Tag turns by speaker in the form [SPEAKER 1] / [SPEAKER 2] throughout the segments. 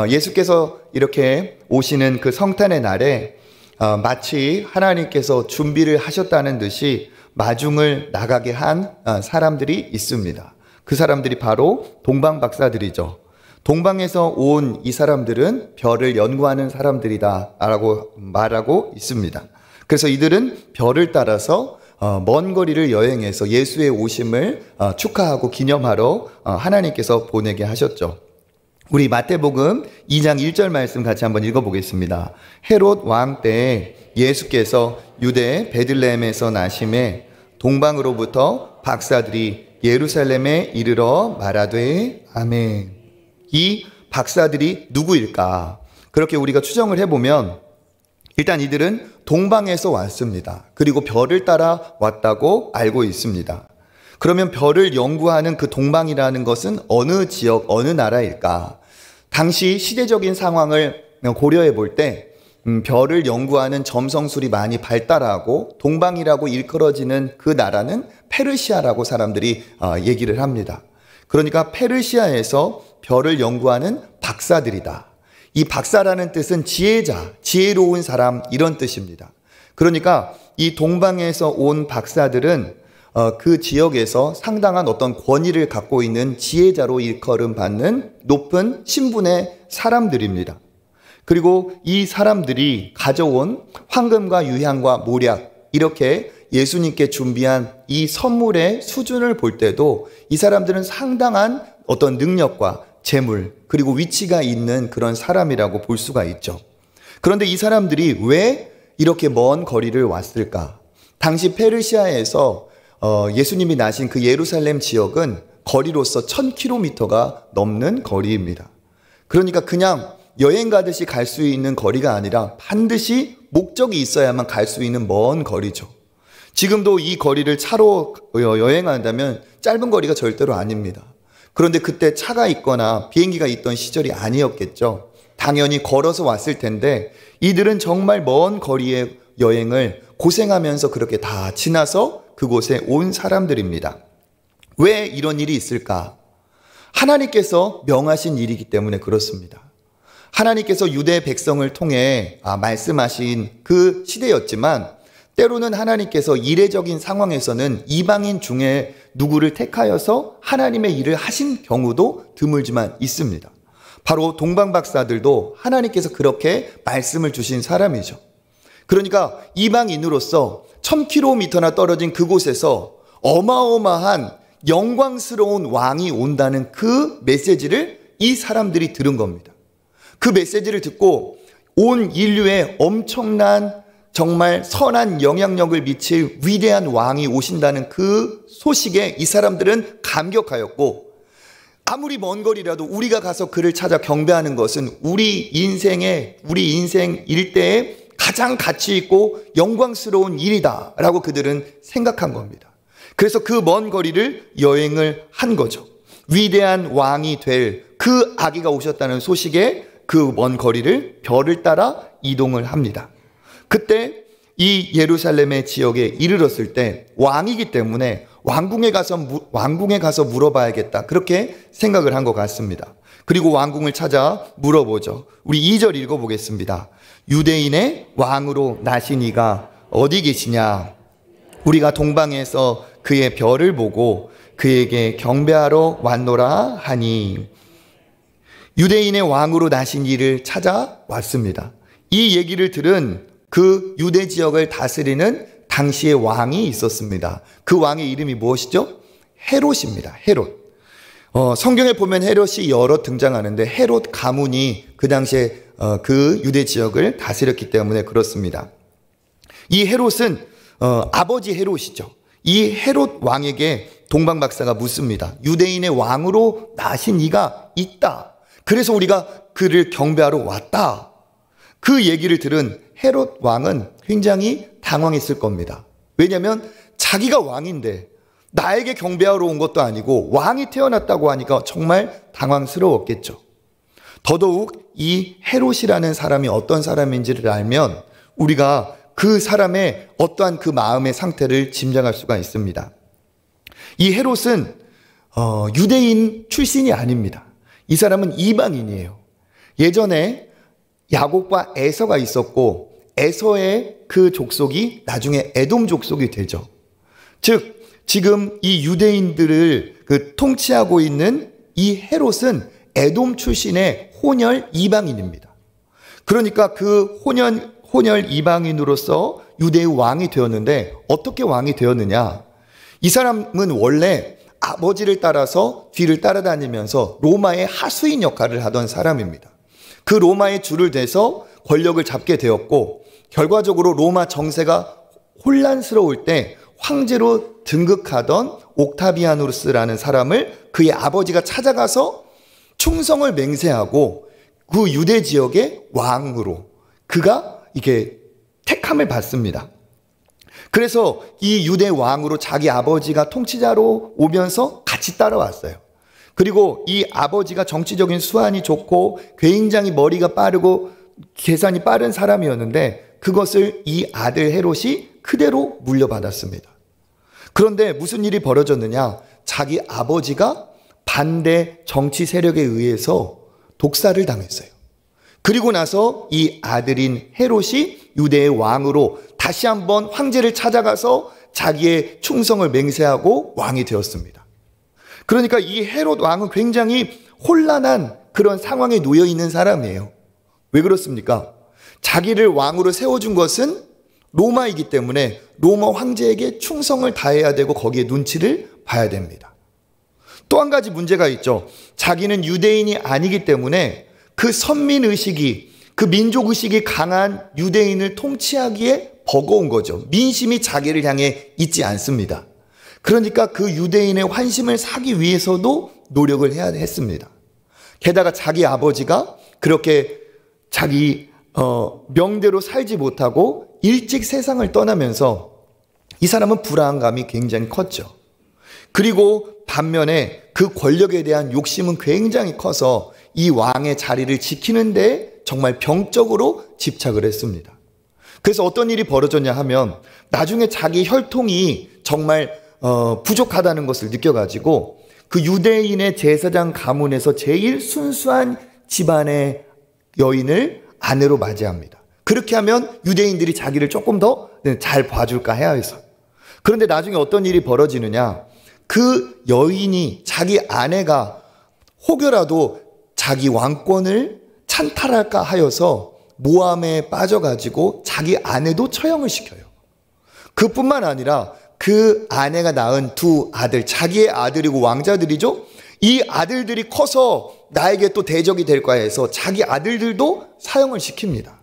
[SPEAKER 1] 예수께서 이렇게 오시는 그 성탄의 날에 마치 하나님께서 준비를 하셨다는 듯이 마중을 나가게 한 사람들이 있습니다. 그 사람들이 바로 동방박사들이죠. 동방에서 온 이 사람들은 별을 연구하는 사람들이다 라고 말하고 있습니다. 그래서 이들은 별을 따라서 먼 거리를 여행해서 예수의 오심을 축하하고 기념하러 하나님께서 보내게 하셨죠. 우리 마태복음 2장 1절 말씀 같이 한번 읽어보겠습니다. 헤롯 왕 때 예수께서 유대 베들레헴에서 나심에 동방으로부터 박사들이 예루살렘에 이르러 말하되 아멘. 이 박사들이 누구일까? 그렇게 우리가 추정을 해보면 일단 이들은 동방에서 왔습니다. 그리고 별을 따라 왔다고 알고 있습니다. 그러면 별을 연구하는 그 동방이라는 것은 어느 지역, 어느 나라일까? 당시 시대적인 상황을 고려해 볼 때 별을 연구하는 점성술이 많이 발달하고 동방이라고 일컬어지는 그 나라는 페르시아라고 사람들이 얘기를 합니다. 그러니까 페르시아에서 별을 연구하는 박사들이다. 이 박사라는 뜻은 지혜자, 지혜로운 사람 이런 뜻입니다. 그러니까 이 동방에서 온 박사들은 그 지역에서 상당한 어떤 권위를 갖고 있는 지혜자로 일컬음 받는 높은 신분의 사람들입니다. 그리고 이 사람들이 가져온 황금과 유향과 모략 이렇게 예수님께 준비한 이 선물의 수준을 볼 때도 이 사람들은 상당한 어떤 능력과 재물 그리고 위치가 있는 그런 사람이라고 볼 수가 있죠. 그런데 이 사람들이 왜 이렇게 먼 거리를 왔을까? 당시 페르시아에서 예수님이 나신 그 예루살렘 지역은 거리로서 1000km가 넘는 거리입니다. 그러니까 그냥 여행 가듯이 갈 수 있는 거리가 아니라 반드시 목적이 있어야만 갈 수 있는 먼 거리죠. 지금도 이 거리를 차로 여행한다면 짧은 거리가 절대로 아닙니다. 그런데 그때 차가 있거나 비행기가 있던 시절이 아니었겠죠. 당연히 걸어서 왔을 텐데 이들은 정말 먼 거리의 여행을 고생하면서 그렇게 다 지나서 그곳에 온 사람들입니다. 왜 이런 일이 있을까? 하나님께서 명하신 일이기 때문에 그렇습니다. 하나님께서 유대 백성을 통해 말씀하신 그 시대였지만 때로는 하나님께서 이례적인 상황에서는 이방인 중에 누구를 택하여서 하나님의 일을 하신 경우도 드물지만 있습니다. 바로 동방박사들도 하나님께서 그렇게 말씀을 주신 사람이죠. 그러니까 이방인으로서 1000km나 떨어진 그곳에서 어마어마한 영광스러운 왕이 온다는 그 메시지를 이 사람들이 들은 겁니다. 그 메시지를 듣고 온 인류에 엄청난 정말 선한 영향력을 미칠 위대한 왕이 오신다는 그 소식에 이 사람들은 감격하였고 아무리 먼 거리라도 우리가 가서 그를 찾아 경배하는 것은 우리 인생 일대에 가장 가치 있고 영광스러운 일이다 라고 그들은 생각한 겁니다. 그래서 그 먼 거리를 여행을 한 거죠. 위대한 왕이 될 그 아기가 오셨다는 소식에 그 먼 거리를 별을 따라 이동을 합니다. 그때 이 예루살렘의 지역에 이르렀을 때 왕이기 때문에 왕궁에 가서 물어봐야겠다 그렇게 생각을 한 것 같습니다. 그리고 왕궁을 찾아 물어보죠. 우리 2절 읽어보겠습니다. 유대인의 왕으로 나신 이가 어디 계시냐? 우리가 동방에서 그의 별을 보고 그에게 경배하러 왔노라 하니. 유대인의 왕으로 나신 이를 찾아왔습니다. 이 얘기를 들은 그 유대 지역을 다스리는 당시의 왕이 있었습니다. 그 왕의 이름이 무엇이죠? 헤롯입니다. 헤롯. 성경에 보면 헤롯이 여러 등장하는데 헤롯 가문이 그 당시에 그 유대 지역을 다스렸기 때문에 그렇습니다. 이 헤롯은 아버지 헤롯이죠. 이 헤롯 왕에게 동방박사가 묻습니다. 유대인의 왕으로 나신 이가 있다. 그래서 우리가 그를 경배하러 왔다. 그 얘기를 들은 헤롯 왕은 굉장히 당황했을 겁니다. 왜냐하면 자기가 왕인데 나에게 경배하러 온 것도 아니고 왕이 태어났다고 하니까 정말 당황스러웠겠죠. 더더욱 이 헤롯이라는 사람이 어떤 사람인지를 알면 우리가 그 사람의 어떠한 그 마음의 상태를 짐작할 수가 있습니다. 이 헤롯은 유대인 출신이 아닙니다. 이 사람은 이방인이에요. 예전에 야곱과 에서가 있었고 에서의 그 족속이 나중에 에돔 족속이 되죠. 즉 지금 이 유대인들을 통치하고 있는 이 헤롯은 에돔 출신의 혼혈 이방인입니다. 그러니까 그 혼혈 이방인으로서 유대의 왕이 되었는데 어떻게 왕이 되었느냐? 이 사람은 원래 아버지를 따라서 뒤를 따라다니면서 로마의 하수인 역할을 하던 사람입니다. 그 로마의 줄을 대서 권력을 잡게 되었고 결과적으로 로마 정세가 혼란스러울 때 황제로 등극하던 옥타비아누스라는 사람을 그의 아버지가 찾아가서 충성을 맹세하고 그 유대 지역의 왕으로 그가 이게 택함을 받습니다. 그래서 이 유대 왕으로 자기 아버지가 통치자로 오면서 같이 따라왔어요. 그리고 이 아버지가 정치적인 수완이 좋고 굉장히 머리가 빠르고 계산이 빠른 사람이었는데 그것을 이 아들 헤롯이 그대로 물려받았습니다. 그런데 무슨 일이 벌어졌느냐? 자기 아버지가 반대 정치 세력에 의해서 독살을 당했어요. 그리고 나서 이 아들인 헤롯이 유대의 왕으로 다시 한번 황제를 찾아가서 자기의 충성을 맹세하고 왕이 되었습니다. 그러니까 이 헤롯 왕은 굉장히 혼란한 그런 상황에 놓여 있는 사람이에요. 왜 그렇습니까? 자기를 왕으로 세워준 것은 로마이기 때문에 로마 황제에게 충성을 다해야 되고 거기에 눈치를 봐야 됩니다. 또 한 가지 문제가 있죠. 자기는 유대인이 아니기 때문에 그 선민의식이, 그 민족의식이 강한 유대인을 통치하기에 버거운 거죠. 민심이 자기를 향해 있지 않습니다. 그러니까 그 유대인의 환심을 사기 위해서도 노력을 해야 했습니다. 게다가 자기 아버지가 그렇게 자기 명대로 살지 못하고 일찍 세상을 떠나면서 이 사람은 불안감이 굉장히 컸죠. 그리고 반면에 그 권력에 대한 욕심은 굉장히 커서 이 왕의 자리를 지키는 데 정말 병적으로 집착을 했습니다. 그래서 어떤 일이 벌어졌냐 하면 나중에 자기 혈통이 정말 부족하다는 것을 느껴가지고 그 유대인의 제사장 가문에서 제일 순수한 집안의 여인을 아내로 맞이합니다. 그렇게 하면 유대인들이 자기를 조금 더 잘 봐줄까 해야 해서. 그런데 나중에 어떤 일이 벌어지느냐? 그 여인이 자기 아내가 혹여라도 자기 왕권을 찬탈할까 하여서 모함에 빠져가지고 자기 아내도 처형을 시켜요. 그뿐만 아니라 그 아내가 낳은 두 아들, 자기의 아들이고 왕자들이죠. 이 아들들이 커서 나에게 또 대적이 될까 해서 자기 아들들도 사형을 시킵니다.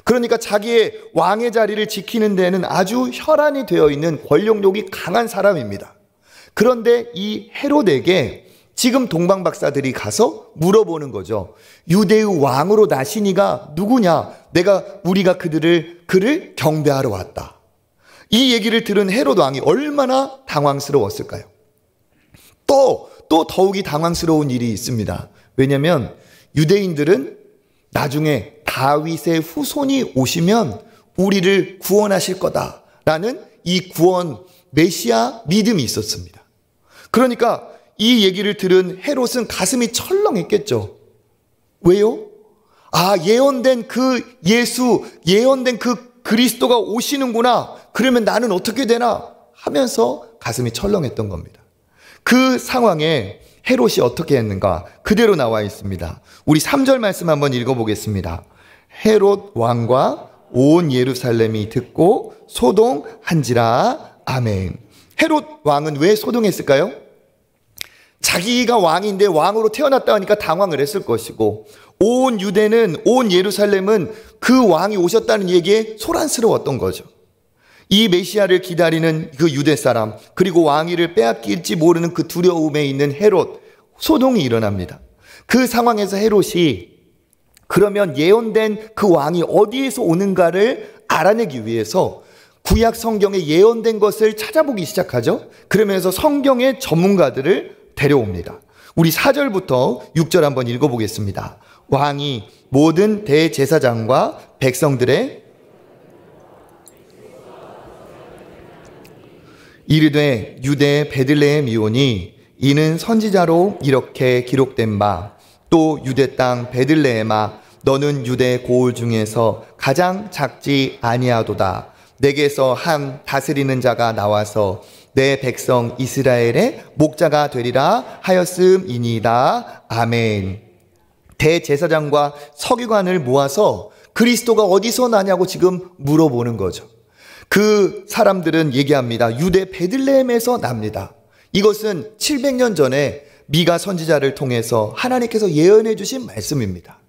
[SPEAKER 1] 그러니까 자기의 왕의 자리를 지키는 데는 아주 혈안이 되어 있는 권력욕이 강한 사람입니다. 그런데 이 헤롯에게 지금 동방박사들이 가서 물어보는 거죠. 유대의 왕으로 나신 이가 누구냐? 우리가 그를 경배하러 왔다. 이 얘기를 들은 헤롯 왕이 얼마나 당황스러웠을까요? 또 더욱이 당황스러운 일이 있습니다. 왜냐하면 유대인들은 나중에 다윗의 후손이 오시면 우리를 구원하실 거다라는 이 구원 메시아 믿음이 있었습니다. 그러니까 이 얘기를 들은 헤롯은 가슴이 철렁했겠죠. 왜요? 예언된 그 예수, 예언된 그 그리스도가 오시는구나. 그러면 나는 어떻게 되나 하면서 가슴이 철렁했던 겁니다. 그 상황에 헤롯이 어떻게 했는가? 그대로 나와 있습니다. 우리 3절 말씀 한번 읽어보겠습니다. 헤롯 왕과 온 예루살렘이 듣고 소동한지라. 아멘. 헤롯 왕은 왜 소동했을까요? 자기가 왕인데 왕으로 태어났다 하니까 당황을 했을 것이고 온 유대는, 온 예루살렘은 그 왕이 오셨다는 얘기에 소란스러웠던 거죠. 이 메시아를 기다리는 그 유대 사람, 그리고 왕위를 빼앗길지 모르는 그 두려움에 있는 헤롯, 소동이 일어납니다. 그 상황에서 헤롯이 그러면 예언된 그 왕이 어디에서 오는가를 알아내기 위해서 구약 성경에 예언된 것을 찾아보기 시작하죠. 그러면서 성경의 전문가들을 데려옵니다. 우리 4절부터 6절 한번 읽어보겠습니다. 왕이 모든 대제사장과 백성들의 이르되 유대 베들레헴이오니 이는 선지자로 이렇게 기록된 바 또 유대 땅 베들레헴아 너는 유대 고을 중에서 가장 작지 아니하도다. 내게서 한 다스리는 자가 나와서 내 백성 이스라엘의 목자가 되리라 하였음이니이다. 아멘. 대제사장과 서기관을 모아서 그리스도가 어디서 나냐고 지금 물어보는 거죠. 그 사람들은 얘기합니다. 유대 베들레헴에서 납니다. 이것은 700년 전에 미가 선지자를 통해서 하나님께서 예언해 주신 말씀입니다.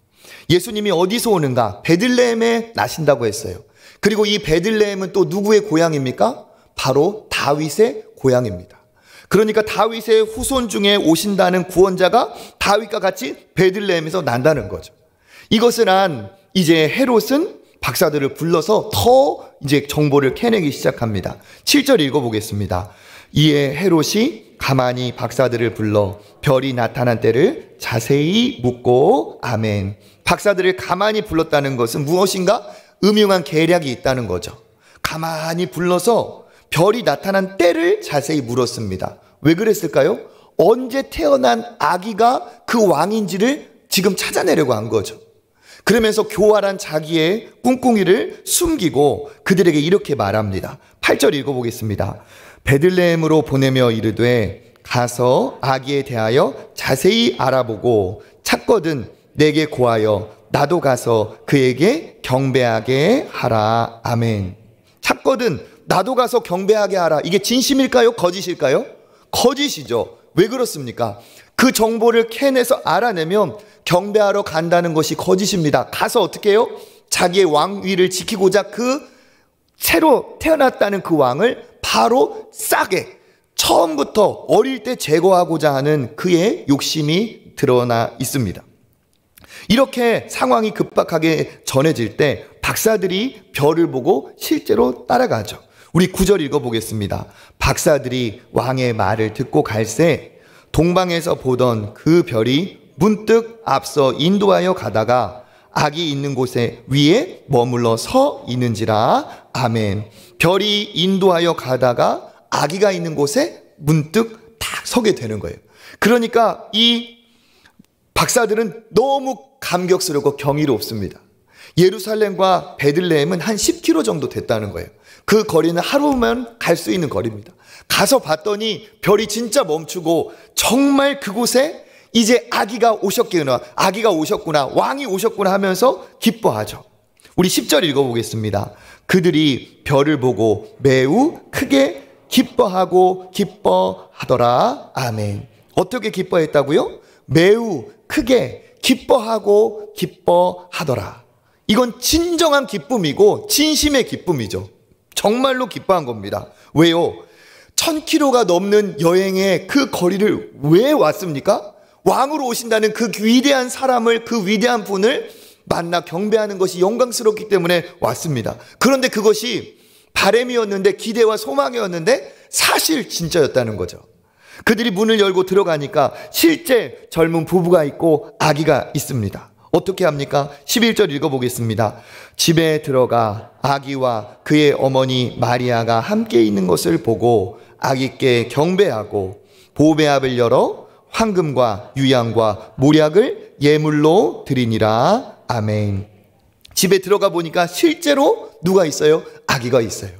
[SPEAKER 1] 예수님이 어디서 오는가? 베들레헴에 나신다고 했어요. 그리고 이 베들레헴은 또 누구의 고향입니까? 바로 다윗의 고향입니다. 그러니까 다윗의 후손 중에 오신다는 구원자가 다윗과 같이 베들레헴에서 난다는 거죠. 이것을 안 이제 헤롯은 박사들을 불러서 더 이제 정보를 캐내기 시작합니다. 7절 읽어보겠습니다. 이에 헤롯이 가만히 박사들을 불러 별이 나타난 때를 자세히 묻고 아멘. 박사들을 가만히 불렀다는 것은 무엇인가? 음흉한 계략이 있다는 거죠. 가만히 불러서 별이 나타난 때를 자세히 물었습니다. 왜 그랬을까요? 언제 태어난 아기가 그 왕인지를 지금 찾아내려고 한 거죠. 그러면서 교활한 자기의 꿍꿍이를 숨기고 그들에게 이렇게 말합니다. 8절 읽어보겠습니다. 베들레헴으로 보내며 이르되 가서 아기에 대하여 자세히 알아보고 찾거든 내게 고하여 나도 가서 그에게 경배하게 하라. 아멘. 찾거든 나도 가서 경배하게 하라. 이게 진심일까요? 거짓일까요? 거짓이죠. 왜 그렇습니까? 그 정보를 캐내서 알아내면 경배하러 간다는 것이 거짓입니다. 가서 어떻게 해요? 자기의 왕위를 지키고자 그 새로 태어났다는 그 왕을 바로 싸게 처음부터 어릴 때 제거하고자 하는 그의 욕심이 드러나 있습니다. 이렇게 상황이 급박하게 전해질 때 박사들이 별을 보고 실제로 따라가죠. 우리 9절 읽어보겠습니다. 박사들이 왕의 말을 듣고 갈새 동방에서 보던 그 별이 문득 앞서 인도하여 가다가 아기 있는 곳에 위에 머물러 서 있는지라. 아멘. 별이 인도하여 가다가 아기가 있는 곳에 문득 딱 서게 되는 거예요. 그러니까 이 박사들은 너무 감격스럽고 경이롭습니다. 예루살렘과 베들레헴은 한 10km 정도 됐다는 거예요. 그 거리는 하루면 갈 수 있는 거리입니다. 가서 봤더니 별이 진짜 멈추고 정말 그곳에 이제 아기가 오셨구나, 왕이 오셨구나 하면서 기뻐하죠. 우리 10절 읽어보겠습니다. 그들이 별을 보고 매우 크게 기뻐하더라. 아멘. 어떻게 기뻐했다고요? 매우 크게 기뻐하더라. 이건 진정한 기쁨이고 진심의 기쁨이죠. 정말로 기뻐한 겁니다. 왜요? 1000km가 넘는 여행의 그 거리를 왜 왔습니까? 왕으로 오신다는 그 위대한 사람을, 그 위대한 분을 만나 경배하는 것이 영광스럽기 때문에 왔습니다. 그런데 그것이 바람이었는데, 기대와 소망이었는데 사실 진짜였다는 거죠. 그들이 문을 열고 들어가니까 실제 젊은 부부가 있고 아기가 있습니다. 어떻게 합니까? 11절 읽어보겠습니다. 집에 들어가 아기와 그의 어머니 마리아가 함께 있는 것을 보고 아기께 경배하고 보배압을 열어 황금과 유향과 모략을 예물로 드리니라. 아멘. 집에 들어가 보니까 실제로 누가 있어요? 아기가 있어요.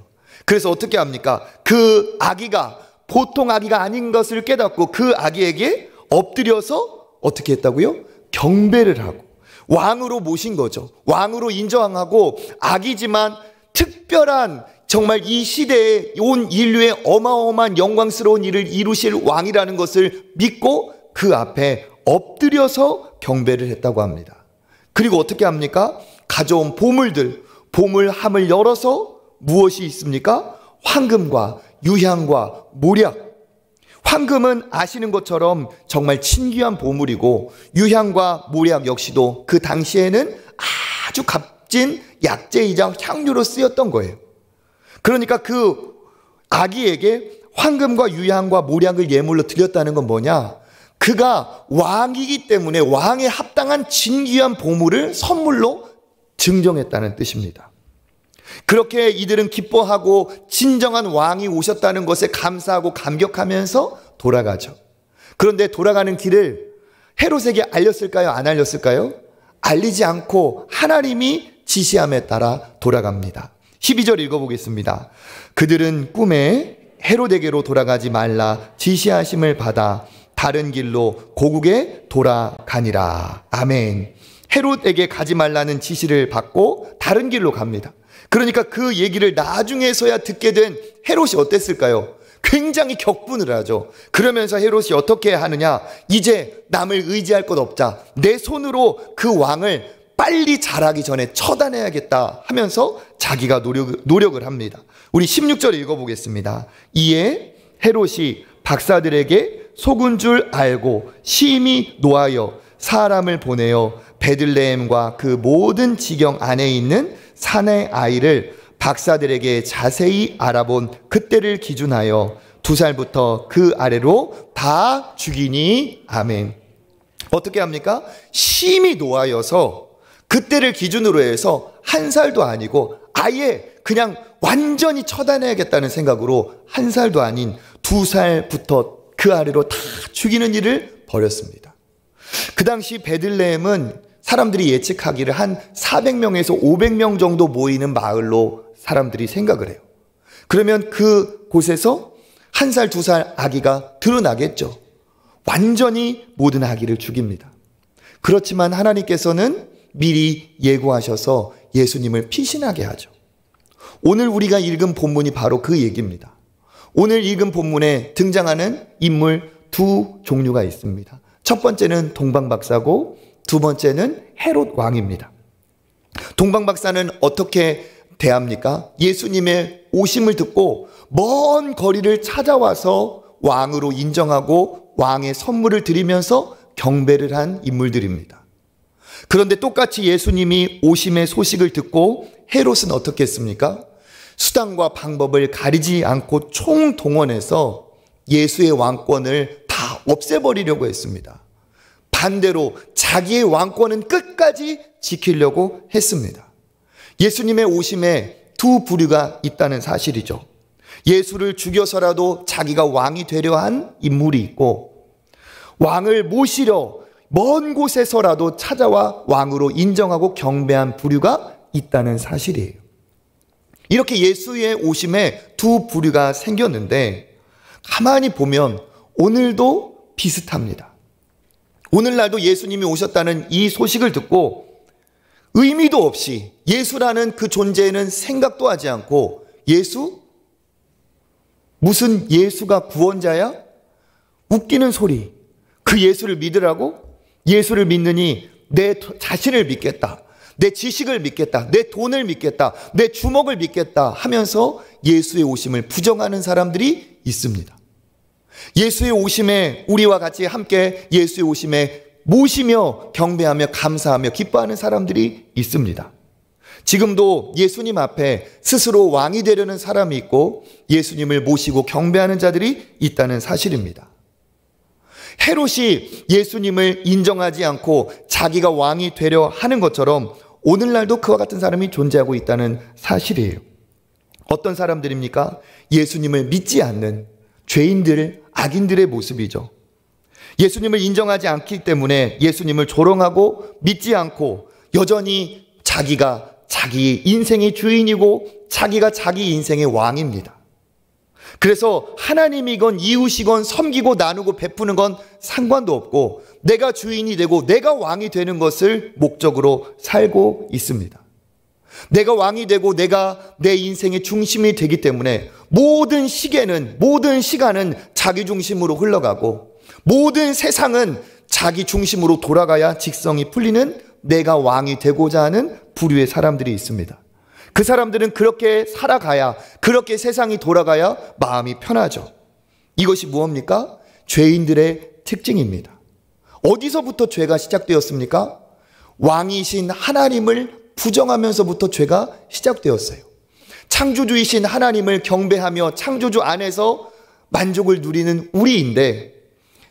[SPEAKER 1] 그래서 어떻게 합니까? 그 아기가 보통 아기가 아닌 것을 깨닫고 그 아기에게 엎드려서 어떻게 했다고요? 경배를 하고 왕으로 모신 거죠. 왕으로 인정하고 아기지만 특별한, 정말 이 시대에 온 인류의 어마어마한 영광스러운 일을 이루실 왕이라는 것을 믿고 그 앞에 엎드려서 경배를 했다고 합니다. 그리고 어떻게 합니까? 가져온 보물함을 열어서 무엇이 있습니까? 황금과 유향과 모략. 황금은 아시는 것처럼 정말 진귀한 보물이고, 유향과 모략 역시도 그 당시에는 아주 값진 약재이자 향료로 쓰였던 거예요. 그러니까 그 아기에게 황금과 유향과 모략을 예물로 드렸다는 건 뭐냐? 그가 왕이기 때문에 왕에 합당한 진귀한 보물을 선물로 증정했다는 뜻입니다. 그렇게 이들은 기뻐하고 진정한 왕이 오셨다는 것에 감사하고 감격하면서 돌아가죠. 그런데 돌아가는 길을 헤롯에게 알렸을까요? 안 알렸을까요? 알리지 않고 하나님이 지시함에 따라 돌아갑니다. 12절 읽어보겠습니다. 그들은 꿈에 헤롯에게로 돌아가지 말라 지시하심을 받아 다른 길로 고국에 돌아가니라. 아멘. 헤롯에게 가지 말라는 지시를 받고 다른 길로 갑니다. 그러니까 그 얘기를 나중에서야 듣게 된 헤롯이 어땠을까요? 굉장히 격분을 하죠. 그러면서 헤롯이 어떻게 하느냐? 이제 남을 의지할 것 없자. 내 손으로 그 왕을 빨리 자라기 전에 처단해야겠다 하면서 자기가 노력을 합니다. 우리 16절 읽어보겠습니다. 이에 헤롯이 박사들에게 속은 줄 알고 심히 노하여 사람을 보내어 베들레헴과 그 모든 지경 안에 있는 산의 아이를 박사들에게 자세히 알아본 그때를 기준하여 2살부터 그 아래로 다 죽이니. 아멘. 어떻게 합니까? 심히 노하여서 그때를 기준으로 해서 1살도 아니고 아예 그냥 완전히 처단해야겠다는 생각으로 1살도 아닌 2살부터 그 아래로 다 죽이는 일을 벌였습니다. 그 당시 베들레헴은 사람들이 예측하기를 한 400명에서 500명 정도 모이는 마을로 사람들이 생각을 해요. 그러면 그 곳에서 1살, 2살 아기가 드러나겠죠. 완전히 모든 아기를 죽입니다. 그렇지만 하나님께서는 미리 예고하셔서 예수님을 피신하게 하죠. 오늘 우리가 읽은 본문이 바로 그 얘기입니다. 오늘 읽은 본문에 등장하는 인물 2 종류가 있습니다. 첫 번째는 동방박사고 두 번째는 헤롯 왕입니다. 동방박사는 어떻게 대합니까? 예수님의 오심을 듣고 먼 거리를 찾아와서 왕으로 인정하고 왕의 선물을 드리면서 경배를 한 인물들입니다. 그런데 똑같이 예수님이 오심의 소식을 듣고 헤롯은 어떻게 했습니까? 수단과 방법을 가리지 않고 총동원해서 예수의 왕권을 다 없애버리려고 했습니다. 반대로 자기의 왕권은 끝까지 지키려고 했습니다. 예수님의 오심에 2 부류가 있다는 사실이죠. 예수를 죽여서라도 자기가 왕이 되려 한 인물이 있고, 왕을 모시려 먼 곳에서라도 찾아와 왕으로 인정하고 경배한 부류가 있다는 사실이에요. 이렇게 예수의 오심에 2 부류가 생겼는데 가만히 보면 오늘도 비슷합니다. 오늘날도 예수님이 오셨다는 이 소식을 듣고 의미도 없이 예수라는 그 존재에는 생각도 하지 않고, 예수? 무슨 예수가 구원자야? 웃기는 소리. 그 예수를 믿으라고? 예수를 믿느니 내 자신을 믿겠다, 내 지식을 믿겠다, 내 돈을 믿겠다, 내 주먹을 믿겠다 하면서 예수의 오심을 부정하는 사람들이 있습니다. 예수의 오심에 우리와 같이 함께 예수의 오심에 모시며 경배하며 감사하며 기뻐하는 사람들이 있습니다. 지금도 예수님 앞에 스스로 왕이 되려는 사람이 있고 예수님을 모시고 경배하는 자들이 있다는 사실입니다. 헤롯이 예수님을 인정하지 않고 자기가 왕이 되려 하는 것처럼 오늘날도 그와 같은 사람이 존재하고 있다는 사실이에요. 어떤 사람들입니까? 예수님을 믿지 않는 죄인들, 악인들의 모습이죠. 예수님을 인정하지 않기 때문에 예수님을 조롱하고 믿지 않고 여전히 자기가 자기 인생의 주인이고 자기가 자기 인생의 왕입니다. 그래서 하나님이건 이웃이건 섬기고 나누고 베푸는 건 상관도 없고 내가 주인이 되고 내가 왕이 되는 것을 목적으로 살고 있습니다. 내가 왕이 되고 내가 내 인생의 중심이 되기 때문에 모든 시계는, 모든 시간은 자기 중심으로 흘러가고 모든 세상은 자기 중심으로 돌아가야 직성이 풀리는 내가 왕이 되고자 하는 부류의 사람들이 있습니다. 그 사람들은 그렇게 살아가야, 그렇게 세상이 돌아가야 마음이 편하죠. 이것이 무엇입니까? 죄인들의 특징입니다. 어디서부터 죄가 시작되었습니까? 왕이신 하나님을 부정하면서부터 죄가 시작되었어요. 창조주이신 하나님을 경배하며 창조주 안에서 만족을 누리는 우리인데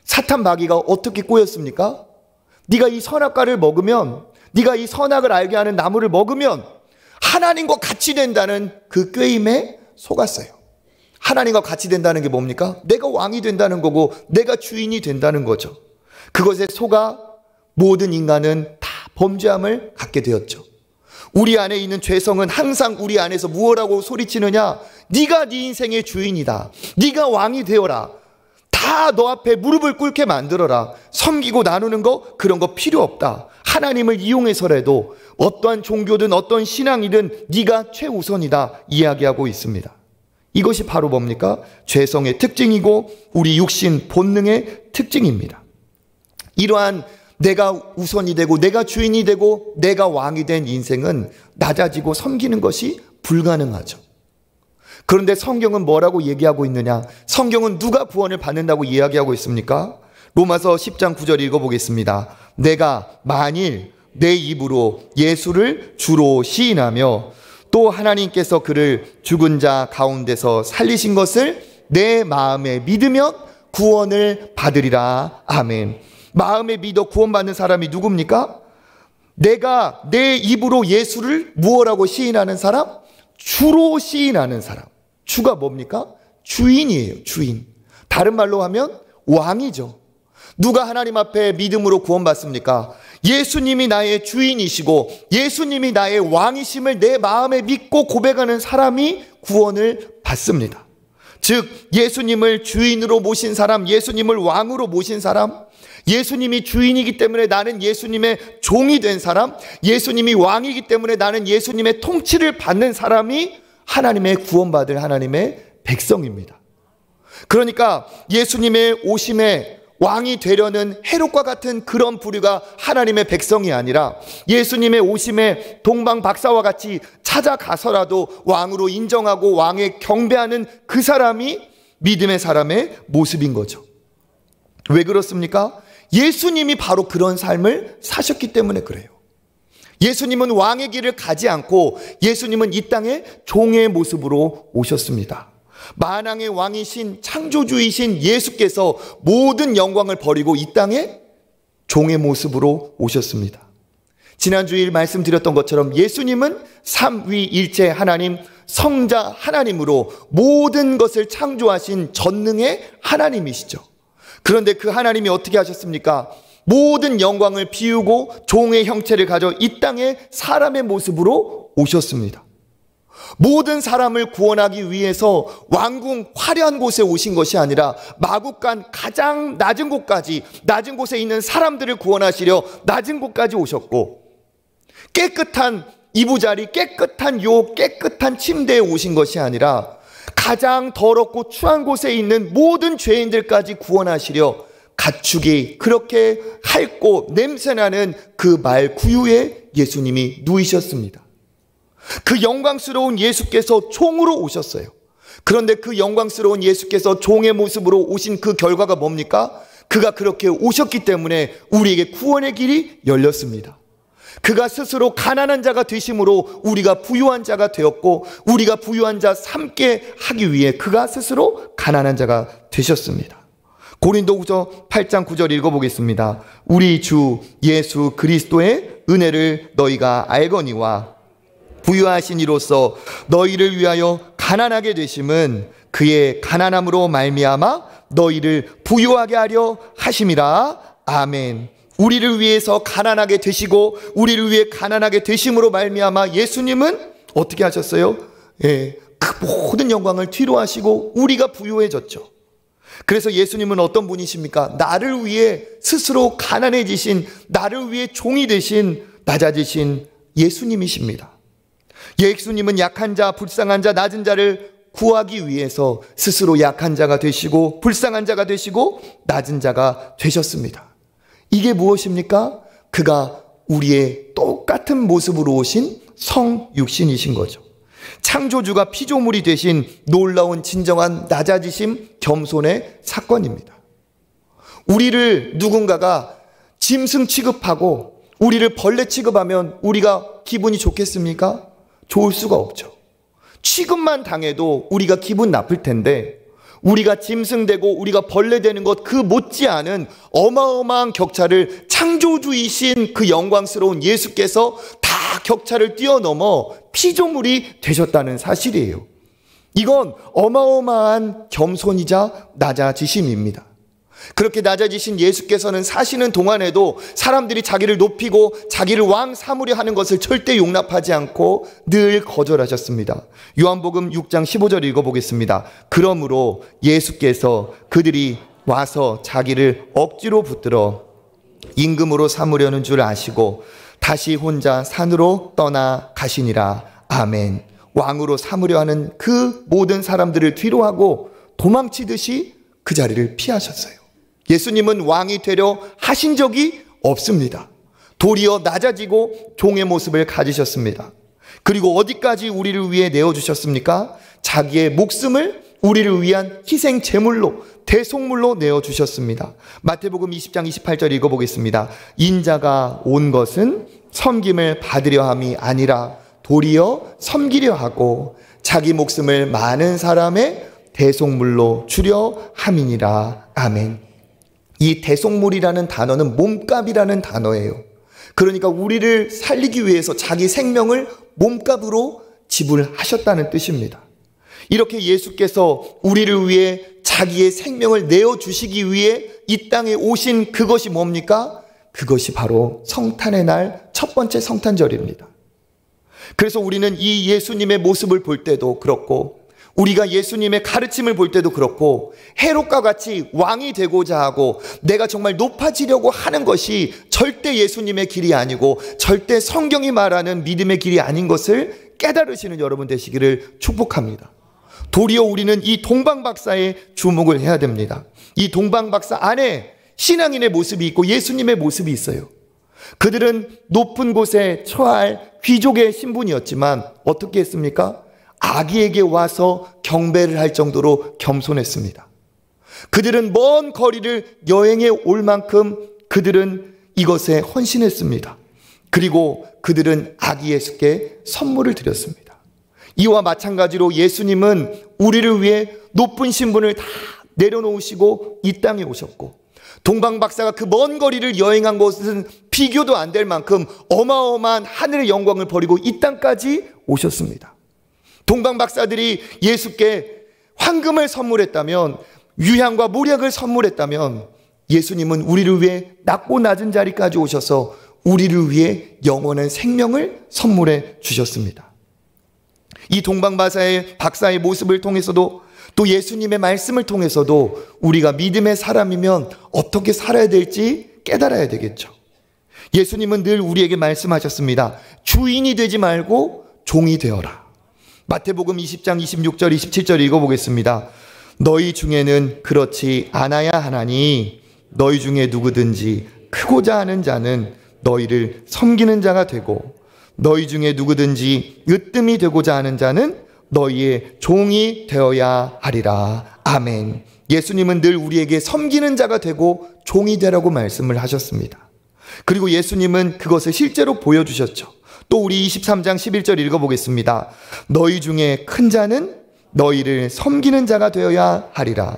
[SPEAKER 1] 사탄 마귀가 어떻게 꼬였습니까? 네가 이 선악과를 먹으면, 네가 이 선악을 알게 하는 나무를 먹으면 하나님과 같이 된다는 그 꾀임에 속았어요. 하나님과 같이 된다는 게 뭡니까? 내가 왕이 된다는 거고 내가 주인이 된다는 거죠. 그것에 속아 모든 인간은 다 범죄함을 갖게 되었죠. 우리 안에 있는 죄성은 항상 우리 안에서 무엇라고 소리치느냐? 네가 네 인생의 주인이다. 네가 왕이 되어라. 다 너 앞에 무릎을 꿇게 만들어라. 섬기고 나누는 거 그런 거 필요 없다. 하나님을 이용해서라도 어떠한 종교든 어떤 신앙이든 네가 최우선이다 이야기하고 있습니다. 이것이 바로 뭡니까? 죄성의 특징이고 우리 육신 본능의 특징입니다. 이러한 내가 우선이 되고 내가 주인이 되고 내가 왕이 된 인생은 낮아지고 섬기는 것이 불가능하죠. 그런데 성경은 뭐라고 얘기하고 있느냐? 성경은 누가 구원을 받는다고 이야기하고 있습니까? 로마서 10장 9절 읽어보겠습니다. 내가 만일 내 입으로 예수를 주로 시인하며 또 하나님께서 그를 죽은 자 가운데서 살리신 것을 내 마음에 믿으면 구원을 받으리라. 아멘. 마음에 믿어 구원받는 사람이 누굽니까? 내가 내 입으로 예수를 무엇라고 시인하는 사람? 주로 시인하는 사람. 주가 뭡니까? 주인이에요. 주인. 다른 말로 하면 왕이죠. 누가 하나님 앞에 믿음으로 구원받습니까? 예수님이 나의 주인이시고 예수님이 나의 왕이심을 내 마음에 믿고 고백하는 사람이 구원을 받습니다. 즉 예수님을 주인으로 모신 사람, 예수님을 왕으로 모신 사람, 예수님이 주인이기 때문에 나는 예수님의 종이 된 사람, 예수님이 왕이기 때문에 나는 예수님의 통치를 받는 사람이 하나님의 구원받을 하나님의 백성입니다. 그러니까 예수님의 오심에 왕이 되려는 헤롯과 같은 그런 부류가 하나님의 백성이 아니라 예수님의 오심에 동방박사와 같이 찾아가서라도 왕으로 인정하고 왕에 경배하는 그 사람이 믿음의 사람의 모습인 거죠. 왜 그렇습니까? 예수님이 바로 그런 삶을 사셨기 때문에 그래요. 예수님은 왕의 길을 가지 않고 예수님은 이 땅에 종의 모습으로 오셨습니다. 만왕의 왕이신 창조주이신 예수께서 모든 영광을 버리고 이 땅에 종의 모습으로 오셨습니다. 지난주일 말씀드렸던 것처럼 예수님은 삼위일체 하나님 성자 하나님으로 모든 것을 창조하신 전능의 하나님이시죠. 그런데 그 하나님이 어떻게 하셨습니까? 모든 영광을 비우고 종의 형체를 가져 이 땅에 사람의 모습으로 오셨습니다. 모든 사람을 구원하기 위해서 왕궁 화려한 곳에 오신 것이 아니라 마국간 가장 낮은 곳까지, 낮은 곳에 있는 사람들을 구원하시려 낮은 곳까지 오셨고, 깨끗한 이부자리, 깨끗한 요 깨끗한 침대에 오신 것이 아니라 가장 더럽고 추한 곳에 있는 모든 죄인들까지 구원하시려 가축이 그렇게 핥고 냄새나는 그 말 구유에 예수님이 누이셨습니다. 그 영광스러운 예수께서 종으로 오셨어요. 그런데 그 영광스러운 예수께서 종의 모습으로 오신 그 결과가 뭡니까? 그가 그렇게 오셨기 때문에 우리에게 구원의 길이 열렸습니다. 그가 스스로 가난한 자가 되심으로 우리가 부유한 자가 되었고, 우리가 부유한 자 삼게 하기 위해 그가 스스로 가난한 자가 되셨습니다. 고린도후서 8장 9절 읽어보겠습니다. 우리 주 예수 그리스도의 은혜를 너희가 알거니와 부유하신 이로써 너희를 위하여 가난하게 되심은 그의 가난함으로 말미암아 너희를 부유하게 하려 하심이라. 아멘. 우리를 위해서 가난하게 되시고 우리를 위해 가난하게 되심으로 말미암아 예수님은 어떻게 하셨어요? 그 모든 영광을 뒤로 하시고 우리가 부유해졌죠. 그래서 예수님은 어떤 분이십니까? 나를 위해 스스로 가난해지신, 나를 위해 종이 되신, 낮아지신 예수님이십니다. 예수님은 약한 자, 불쌍한 자, 낮은 자를 구하기 위해서 스스로 약한 자가 되시고 불쌍한 자가 되시고 낮은 자가 되셨습니다. 이게 무엇입니까? 그가 우리의 똑같은 모습으로 오신 성육신이신 거죠. 창조주가 피조물이 되신 놀라운 진정한 낮아지심, 겸손의 사건입니다. 우리를 누군가가 짐승 취급하고 우리를 벌레 취급하면 우리가 기분이 좋겠습니까? 좋을 수가 없죠. 취급만 당해도 우리가 기분 나쁠 텐데, 우리가 짐승 되고 우리가 벌레 되는 것 그 못지않은 어마어마한 격차를 창조주이신 그 영광스러운 예수께서 다 격차를 뛰어넘어 피조물이 되셨다는 사실이에요. 이건 어마어마한 겸손이자 낮아지심입니다. 그렇게 낮아지신 예수께서는 사시는 동안에도 사람들이 자기를 높이고 자기를 왕 삼으려 하는 것을 절대 용납하지 않고 늘 거절하셨습니다. 요한복음 6장 15절 읽어보겠습니다. 그러므로 예수께서 그들이 와서 자기를 억지로 붙들어 임금으로 삼으려는 줄 아시고 다시 혼자 산으로 떠나 가시니라. 아멘. 왕으로 삼으려 하는 그 모든 사람들을 뒤로하고 도망치듯이 그 자리를 피하셨어요. 예수님은 왕이 되려 하신 적이 없습니다. 도리어 낮아지고 종의 모습을 가지셨습니다. 그리고 어디까지 우리를 위해 내어주셨습니까? 자기의 목숨을 우리를 위한 희생 제물로, 대속물로 내어주셨습니다. 마태복음 20장 28절 읽어보겠습니다. 인자가 온 것은 섬김을 받으려 함이 아니라 도리어 섬기려 하고 자기 목숨을 많은 사람의 대속물로 주려 함이니라. 아멘. 이 대속물이라는 단어는 몸값이라는 단어예요. 그러니까 우리를 살리기 위해서 자기 생명을 몸값으로 지불하셨다는 뜻입니다. 이렇게 예수께서 우리를 위해 자기의 생명을 내어주시기 위해 이 땅에 오신 그것이 뭡니까? 그것이 바로 성탄의 날 첫 번째 성탄절입니다. 그래서 우리는 이 예수님의 모습을 볼 때도 그렇고 우리가 예수님의 가르침을 볼 때도 그렇고 헤롯과 같이 왕이 되고자 하고 내가 정말 높아지려고 하는 것이 절대 예수님의 길이 아니고 절대 성경이 말하는 믿음의 길이 아닌 것을 깨달으시는 여러분 되시기를 축복합니다. 도리어 우리는 이 동방박사에 주목을 해야 됩니다. 이 동방박사 안에 신앙인의 모습이 있고 예수님의 모습이 있어요. 그들은 높은 곳에 처할 귀족의 신분이었지만 어떻게 했습니까? 아기에게 와서 경배를 할 정도로 겸손했습니다. 그들은 먼 거리를 여행해 올 만큼 그들은 이것에 헌신했습니다. 그리고 그들은 아기 예수께 선물을 드렸습니다. 이와 마찬가지로 예수님은 우리를 위해 높은 신분을 다 내려놓으시고 이 땅에 오셨고 동방박사가 그 먼 거리를 여행한 것은 비교도 안 될 만큼 어마어마한 하늘의 영광을 버리고 이 땅까지 오셨습니다. 동방박사들이 예수께 황금을 선물했다면 유향과 모략을 선물했다면 예수님은 우리를 위해 낮고 낮은 자리까지 오셔서 우리를 위해 영원한 생명을 선물해 주셨습니다. 이 동방박사의 모습을 통해서도 또 예수님의 말씀을 통해서도 우리가 믿음의 사람이면 어떻게 살아야 될지 깨달아야 되겠죠. 예수님은 늘 우리에게 말씀하셨습니다. 주인이 되지 말고 종이 되어라. 마태복음 20장 26절 27절 읽어보겠습니다. 너희 중에는 그렇지 않아야 하나니 너희 중에 누구든지 크고자 하는 자는 너희를 섬기는 자가 되고 너희 중에 누구든지 으뜸이 되고자 하는 자는 너희의 종이 되어야 하리라. 아멘. 예수님은 늘 우리에게 섬기는 자가 되고 종이 되라고 말씀을 하셨습니다. 그리고 예수님은 그것을 실제로 보여주셨죠. 또 우리 23장 11절 읽어보겠습니다. 너희 중에 큰 자는 너희를 섬기는 자가 되어야 하리라.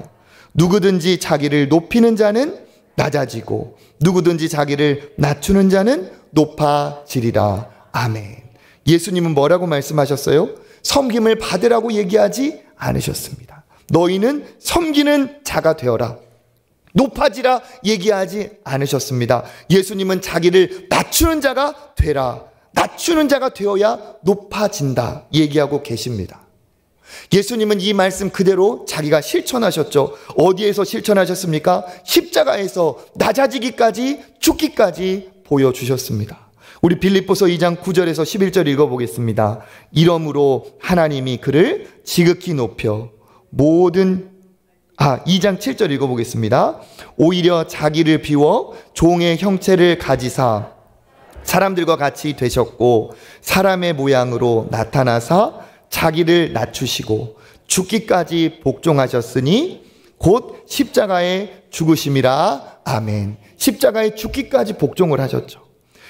[SPEAKER 1] 누구든지 자기를 높이는 자는 낮아지고 누구든지 자기를 낮추는 자는 높아지리라. 아멘. 예수님은 뭐라고 말씀하셨어요? 섬김을 받으라고 얘기하지 않으셨습니다. 너희는 섬기는 자가 되어라. 높아지라 얘기하지 않으셨습니다. 예수님은 자기를 낮추는 자가 되라. 낮추는 자가 되어야 높아진다 얘기하고 계십니다. 예수님은 이 말씀 그대로 자기가 실천하셨죠. 어디에서 실천하셨습니까? 십자가에서 낮아지기까지 죽기까지 보여주셨습니다. 우리 빌립보서 2장 9절에서 11절 읽어보겠습니다. 이러므로 하나님이 그를 지극히 높여 2장 7절 읽어보겠습니다. 오히려 자기를 비워 종의 형체를 가지사 사람들과 같이 되셨고 사람의 모양으로 나타나사 자기를 낮추시고 죽기까지 복종하셨으니 곧 십자가에 죽으심이라. 아멘. 십자가에 죽기까지 복종을 하셨죠.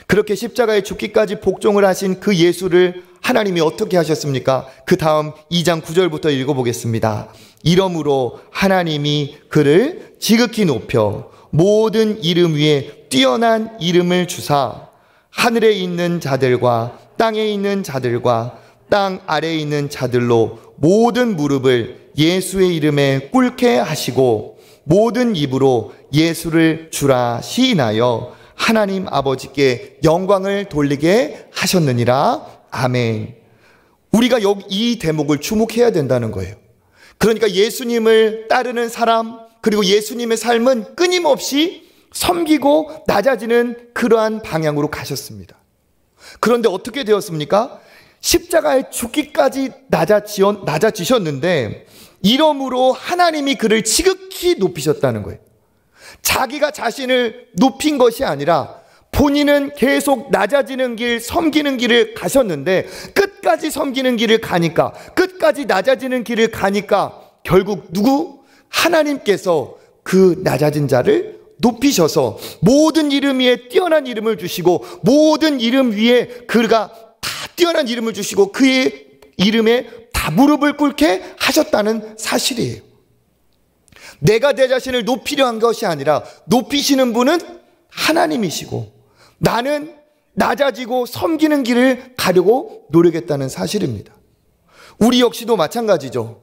[SPEAKER 1] 그렇게 십자가에 죽기까지 복종을 하신 그 예수를 하나님이 어떻게 하셨습니까? 그 다음 2장 9절부터 읽어보겠습니다. 이러므로 하나님이 그를 지극히 높여 모든 이름 위에 뛰어난 이름을 주사 하늘에 있는 자들과 땅에 있는 자들과 땅 아래에 있는 자들로 모든 무릎을 예수의 이름에 꿇게 하시고 모든 입으로 예수를 주라 시인하여 하나님 아버지께 영광을 돌리게 하셨느니라. 아멘. 우리가 이 대목을 주목해야 된다는 거예요. 그러니까 예수님을 따르는 사람, 그리고 예수님의 삶은 끊임없이 섬기고 낮아지는 그러한 방향으로 가셨습니다. 그런데 어떻게 되었습니까? 십자가에 죽기까지 낮아지셨는데 이러므로 하나님이 그를 지극히 높이셨다는 거예요. 자기가 자신을 높인 것이 아니라 본인은 계속 낮아지는 길, 섬기는 길을 가셨는데 끝까지 섬기는 길을 가니까, 끝까지 낮아지는 길을 가니까 결국 하나님께서 그 낮아진 자를 높이셔서 모든 이름 위에 뛰어난 이름을 주시고, 모든 이름 위에 그가 다 뛰어난 이름을 주시고 그의 이름에 다 무릎을 꿇게 하셨다는 사실이에요. 내가 내 자신을 높이려 한 것이 아니라 높이시는 분은 하나님이시고 나는 낮아지고 섬기는 길을 가려고 노력했다는 사실입니다. 우리 역시도 마찬가지죠.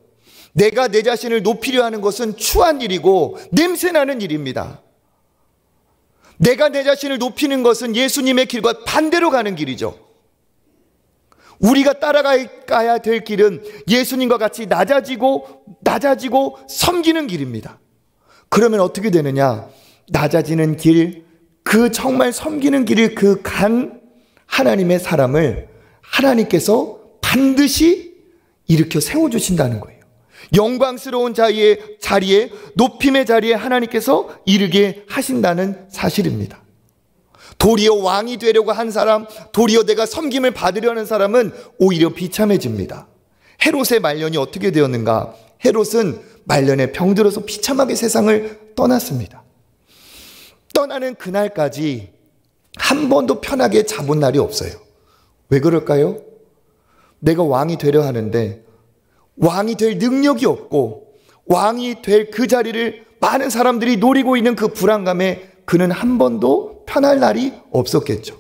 [SPEAKER 1] 내가 내 자신을 높이려 하는 것은 추한 일이고 냄새나는 일입니다. 내가 내 자신을 높이는 것은 예수님의 길과 반대로 가는 길이죠. 우리가 따라가야 될 길은 예수님과 같이 낮아지고 섬기는 길입니다. 그러면 어떻게 되느냐? 낮아지는 길, 그 정말 섬기는 길을 간 하나님의 사람을 하나님께서 반드시 일으켜 세워주신다는 거예요. 영광스러운 자리에, 높임의 자리에 하나님께서 이르게 하신다는 사실입니다. 도리어 왕이 되려고 한 사람, 도리어 내가 섬김을 받으려는 사람은 오히려 비참해집니다. 헤롯의 말년이 어떻게 되었는가? 헤롯은 말년에 병들어서 비참하게 세상을 떠났습니다. 떠나는 그날까지 한 번도 편하게 자본 날이 없어요. 왜 그럴까요? 내가 왕이 되려 하는데 왕이 될 능력이 없고 왕이 될 그 자리를 많은 사람들이 노리고 있는 그 불안감에 그는 한 번도 편할 날이 없었겠죠.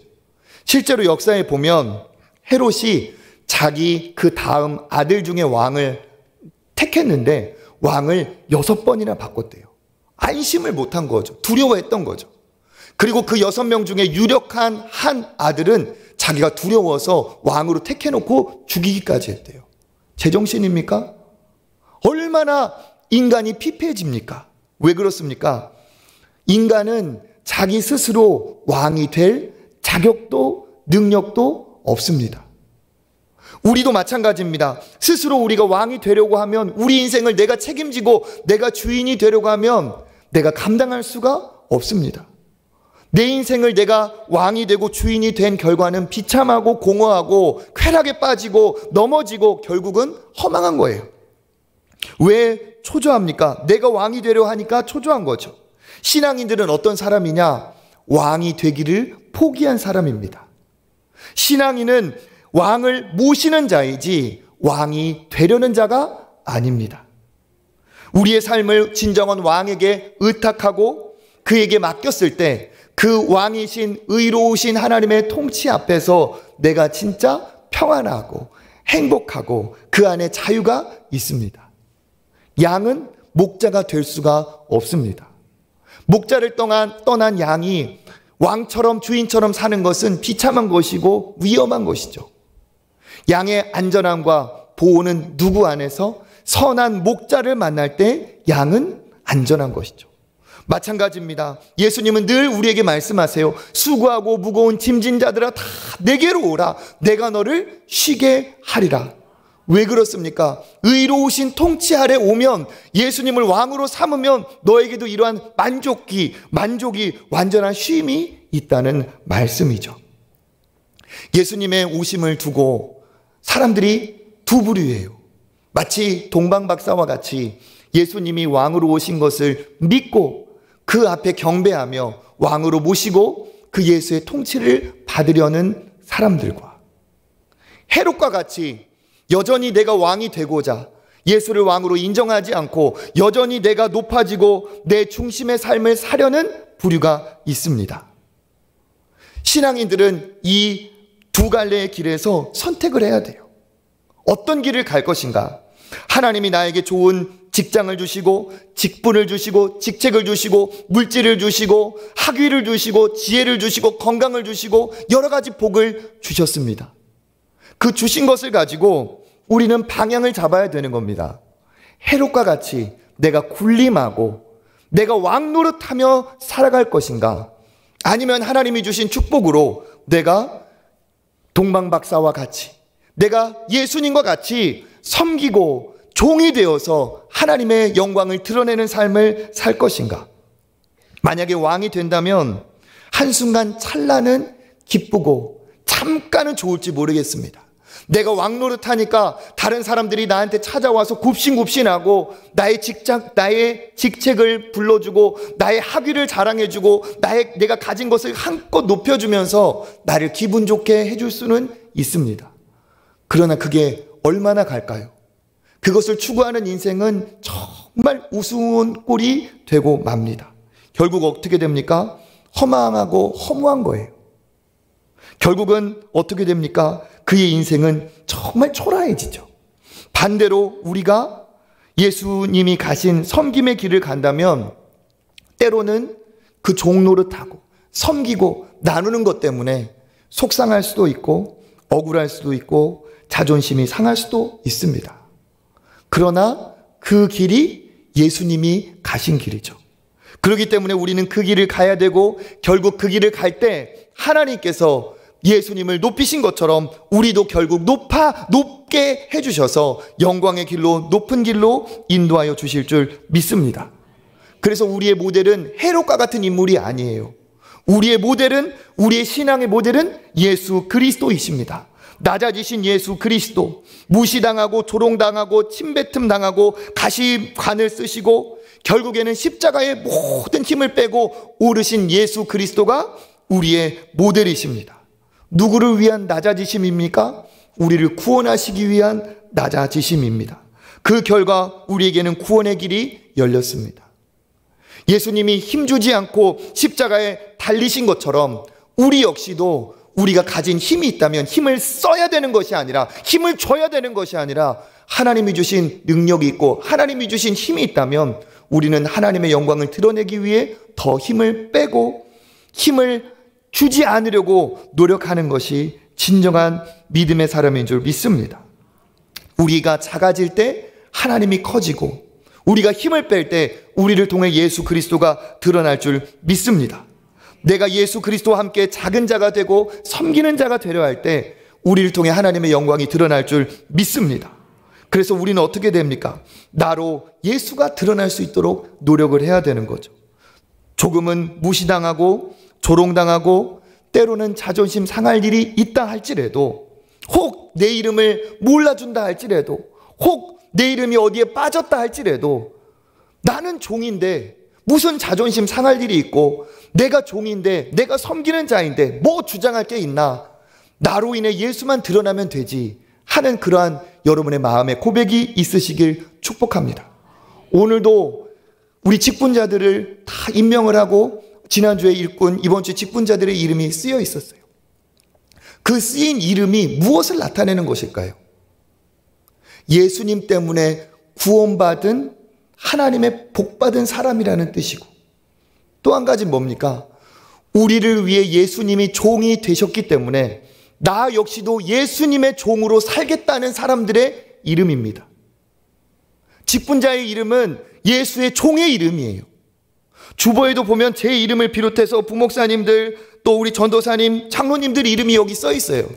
[SPEAKER 1] 실제로 역사에 보면 헤롯이 자기 그 다음 아들 중에 왕을 택했는데 왕을 6번이나 바꿨대요. 안심을 못한 거죠. 두려워했던 거죠. 그리고 그 6명 중에 유력한 한 아들은 자기가 두려워서 왕으로 택해놓고 죽이기까지 했대요. 제정신입니까? 얼마나 인간이 피폐해집니까? 왜 그렇습니까? 인간은 자기 스스로 왕이 될 자격도 능력도 없습니다. 우리도 마찬가지입니다. 스스로 우리가 왕이 되려고 하면, 우리 인생을 내가 책임지고 내가 주인이 되려고 하면 내가 감당할 수가 없습니다. 내 인생을 내가 왕이 되고 주인이 된 결과는 비참하고 공허하고 쾌락에 빠지고 넘어지고 결국은 허망한 거예요. 왜 초조합니까? 내가 왕이 되려 하니까 초조한 거죠. 신앙인들은 어떤 사람이냐? 왕이 되기를 포기한 사람입니다. 신앙인은 왕을 모시는 자이지 왕이 되려는 자가 아닙니다. 우리의 삶을 진정한 왕에게 의탁하고 그에게 맡겼을 때 그 왕이신 의로우신 하나님의 통치 앞에서 내가 진짜 평안하고 행복하고 그 안에 자유가 있습니다. 양은 목자가 될 수가 없습니다. 목자를 떠난 양이 왕처럼 주인처럼 사는 것은 비참한 것이고 위험한 것이죠. 양의 안전함과 보호는 누구 안에서? 선한 목자를 만날 때 양은 안전한 것이죠. 마찬가지입니다. 예수님은 늘 우리에게 말씀하세요. 수고하고 무거운 짐진 자들아 다 내게로 오라. 내가 너를 쉬게 하리라. 왜 그렇습니까? 의로우신 통치 아래 오면, 예수님을 왕으로 삼으면 너에게도 이러한 만족이 완전한 쉼이 있다는 말씀이죠. 예수님의 오심을 두고 사람들이 두 부류예요. 마치 동방박사와 같이 예수님이 왕으로 오신 것을 믿고 그 앞에 경배하며 왕으로 모시고 그 예수의 통치를 받으려는 사람들과, 헤롯과 같이 여전히 내가 왕이 되고자 예수를 왕으로 인정하지 않고 여전히 내가 높아지고 내 중심의 삶을 사려는 부류가 있습니다. 신앙인들은 이 두 갈래의 길에서 선택을 해야 돼요. 어떤 길을 갈 것인가? 하나님이 나에게 좋은 직장을 주시고 직분을 주시고 직책을 주시고 물질을 주시고 학위를 주시고 지혜를 주시고 건강을 주시고 여러 가지 복을 주셨습니다. 그 주신 것을 가지고 우리는 방향을 잡아야 되는 겁니다. 헤롯과 같이 내가 군림하고 내가 왕 노릇하며 살아갈 것인가, 아니면 하나님이 주신 축복으로 내가 동방박사와 같이, 내가 예수님과 같이 섬기고 종이 되어서 하나님의 영광을 드러내는 삶을 살 것인가. 만약에 왕이 된다면 한순간 찰나는 기쁘고 잠깐은 좋을지 모르겠습니다. 내가 왕 노릇하니까 다른 사람들이 나한테 찾아와서 굽신굽신하고 나의 직책을 불러주고 나의 학위를 자랑해주고 내가 가진 것을 한껏 높여주면서 나를 기분 좋게 해줄 수는 있습니다. 그러나 그게 얼마나 갈까요? 그것을 추구하는 인생은 정말 우스운 꼴이 되고 맙니다. 결국 어떻게 됩니까? 허망하고 허무한 거예요. 결국은 어떻게 됩니까? 그의 인생은 정말 초라해지죠. 반대로 우리가 예수님이 가신 섬김의 길을 간다면 때로는 그 종노릇하고 섬기고 나누는 것 때문에 속상할 수도 있고 억울할 수도 있고 자존심이 상할 수도 있습니다. 그러나 그 길이 예수님이 가신 길이죠. 그렇기 때문에 우리는 그 길을 가야 되고, 결국 그 길을 갈 때 하나님께서 예수님을 높이신 것처럼 우리도 결국 높게 해주셔서 영광의 길로, 높은 길로 인도하여 주실 줄 믿습니다. 그래서 우리의 모델은 헤롯과 같은 인물이 아니에요. 우리의 신앙의 모델은 예수 그리스도이십니다. 낮아지신 예수 그리스도, 무시당하고 조롱당하고 침뱉음 당하고 가시관을 쓰시고 결국에는 십자가의 모든 힘을 빼고 오르신 예수 그리스도가 우리의 모델이십니다. 누구를 위한 낮아지심입니까? 우리를 구원하시기 위한 낮아지심입니다. 그 결과 우리에게는 구원의 길이 열렸습니다. 예수님이 힘주지 않고 십자가에 달리신 것처럼 우리 역시도 우리가 가진 힘이 있다면 힘을 써야 되는 것이 아니라, 힘을 줘야 되는 것이 아니라, 하나님이 주신 능력이 있고 하나님이 주신 힘이 있다면 우리는 하나님의 영광을 드러내기 위해 더 힘을 빼고 힘을 주지 않으려고 노력하는 것이 진정한 믿음의 사람인 줄 믿습니다. 우리가 작아질 때 하나님이 커지고, 우리가 힘을 뺄 때 우리를 통해 예수 그리스도가 드러날 줄 믿습니다. 내가 예수 그리스도와 함께 작은 자가 되고 섬기는 자가 되려 할 때 우리를 통해 하나님의 영광이 드러날 줄 믿습니다. 그래서 우리는 어떻게 됩니까? 나로 예수가 드러날 수 있도록 노력을 해야 되는 거죠. 조금은 무시당하고 조롱당하고 때로는 자존심 상할 일이 있다 할지라도, 혹 내 이름을 몰라준다 할지라도, 혹 내 이름이 어디에 빠졌다 할지라도, 나는 종인데 무슨 자존심 상할 일이 있고, 내가 종인데 내가 섬기는 자인데 뭐 주장할 게 있나, 나로 인해 예수만 드러나면 되지 하는 그러한 여러분의 마음의 고백이 있으시길 축복합니다. 오늘도 우리 직분자들을 다 임명을 하고 지난주에 일꾼, 이번 주 직분자들의 이름이 쓰여 있었어요. 그 쓰인 이름이 무엇을 나타내는 것일까요? 예수님 때문에 구원받은 하나님의 복받은 사람이라는 뜻이고, 또 한 가지 뭡니까? 우리를 위해 예수님이 종이 되셨기 때문에 나 역시도 예수님의 종으로 살겠다는 사람들의 이름입니다. 직분자의 이름은 예수의 종의 이름이에요. 주보에도 보면 제 이름을 비롯해서 부목사님들, 또 우리 전도사님, 장로님들 이름이 여기 써 있어요.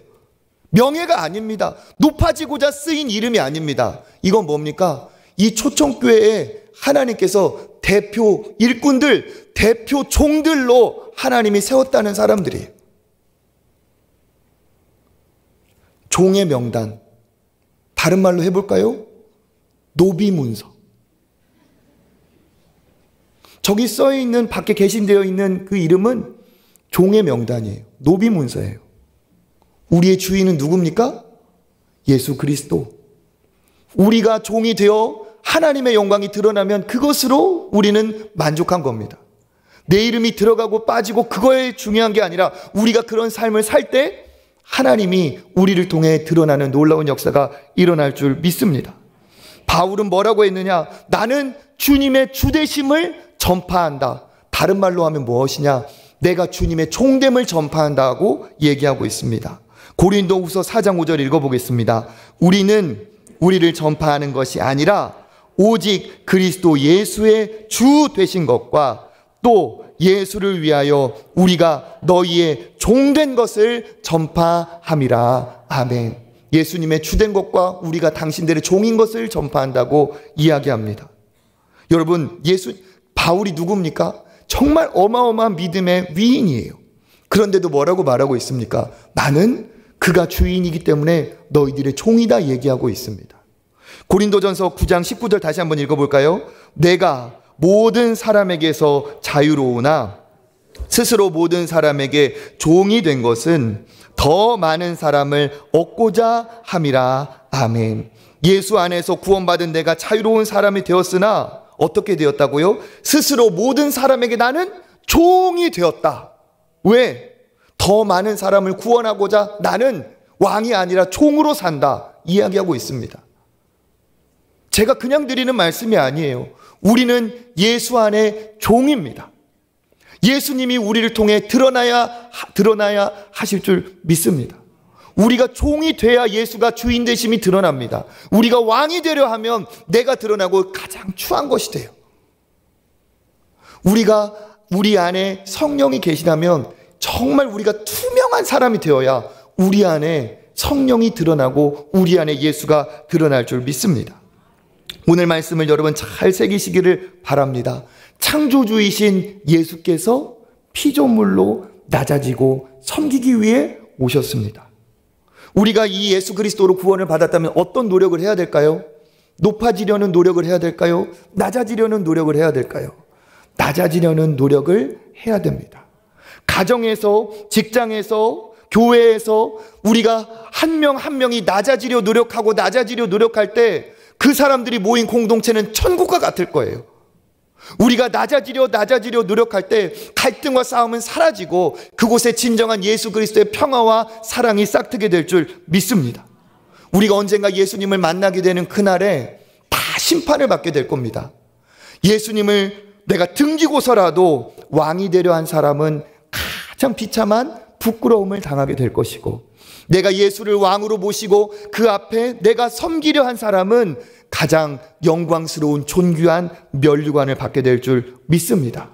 [SPEAKER 1] 명예가 아닙니다. 높아지고자 쓰인 이름이 아닙니다. 이건 뭡니까? 이 초청교회에 하나님께서 대표 일꾼들, 대표 종들로 하나님이 세웠다는 사람들이에요. 종의 명단, 다른 말로 해볼까요? 노비문서. 저기 써있는, 밖에 게신되어 있는 그 이름은 종의 명단이에요. 노비문서예요. 우리의 주인은 누굽니까? 예수 그리스도. 우리가 종이 되어 하나님의 영광이 드러나면 그것으로 우리는 만족한 겁니다. 내 이름이 들어가고 빠지고 그거에 중요한 게 아니라, 우리가 그런 삶을 살 때 하나님이 우리를 통해 드러나는 놀라운 역사가 일어날 줄 믿습니다. 바울은 뭐라고 했느냐? 나는 주님의 주되심을 전파한다. 다른 말로 하면 무엇이냐? 내가 주님의 종됨을 전파한다고 얘기하고 있습니다. 고린도후서 4장 5절 읽어보겠습니다. 우리는 우리를 전파하는 것이 아니라 오직 그리스도 예수의 주 되신 것과 또 예수를 위하여 우리가 너희의 종된 것을 전파함이라. 아멘. 예수님의 주된 것과 우리가 당신들의 종인 것을 전파한다고 이야기합니다. 여러분, 바울이 누굽니까? 정말 어마어마한 믿음의 위인이에요. 그런데도 뭐라고 말하고 있습니까? 나는 그가 주인이기 때문에 너희들의 종이다 얘기하고 있습니다. 고린도전서 9장 19절 다시 한번 읽어볼까요? 내가 모든 사람에게서 자유로우나 스스로 모든 사람에게 종이 된 것은 더 많은 사람을 얻고자 함이라. 아멘. 예수 안에서 구원받은 내가 자유로운 사람이 되었으나 어떻게 되었다고요? 스스로 모든 사람에게 나는 종이 되었다. 왜? 더 많은 사람을 구원하고자 나는 왕이 아니라 종으로 산다 이야기하고 있습니다. 제가 그냥 드리는 말씀이 아니에요. 우리는 예수 안에 종입니다. 예수님이 우리를 통해 드러나야 하실 줄 믿습니다. 우리가 종이 돼야 예수가 주인 되심이 드러납니다. 우리가 왕이 되려 하면 내가 드러나고 가장 추한 것이 돼요. 우리 안에 성령이 계시다면 정말 우리가 투명한 사람이 되어야 우리 안에 성령이 드러나고 우리 안에 예수가 드러날 줄 믿습니다. 오늘 말씀을 여러분 잘 새기시기를 바랍니다. 창조주이신 예수께서 피조물로 낮아지고 섬기기 위해 오셨습니다. 우리가 이 예수 그리스도로 구원을 받았다면 어떤 노력을 해야 될까요? 높아지려는 노력을 해야 될까요? 낮아지려는 노력을 해야 될까요? 낮아지려는 노력을 해야 됩니다. 가정에서, 직장에서, 교회에서 우리가 한 명 한 명이 낮아지려 노력할 때 그 사람들이 모인 공동체는 천국과 같을 거예요. 우리가 낮아지려 노력할 때 갈등과 싸움은 사라지고 그곳에 진정한 예수 그리스도의 평화와 사랑이 싹트게 될 줄 믿습니다. 우리가 언젠가 예수님을 만나게 되는 그날에 다 심판을 받게 될 겁니다. 예수님을 내가 등지고서라도 왕이 되려 한 사람은 가장 비참한 부끄러움을 당하게 될 것이고, 내가 예수를 왕으로 모시고 그 앞에 내가 섬기려 한 사람은 가장 영광스러운 존귀한 면류관을 받게 될 줄 믿습니다.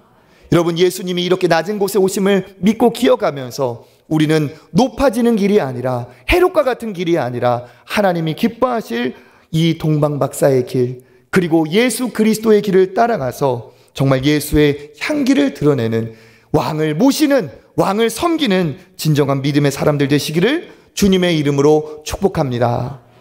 [SPEAKER 1] 여러분, 예수님이 이렇게 낮은 곳에 오심을 믿고 기억하면서 우리는 높아지는 길이 아니라, 해롭과 같은 길이 아니라 하나님이 기뻐하실 이 동방박사의 길, 그리고 예수 그리스도의 길을 따라가서 정말 예수의 향기를 드러내는, 왕을 모시는, 왕을 섬기는 진정한 믿음의 사람들 되시기를 주님의 이름으로 축복합니다.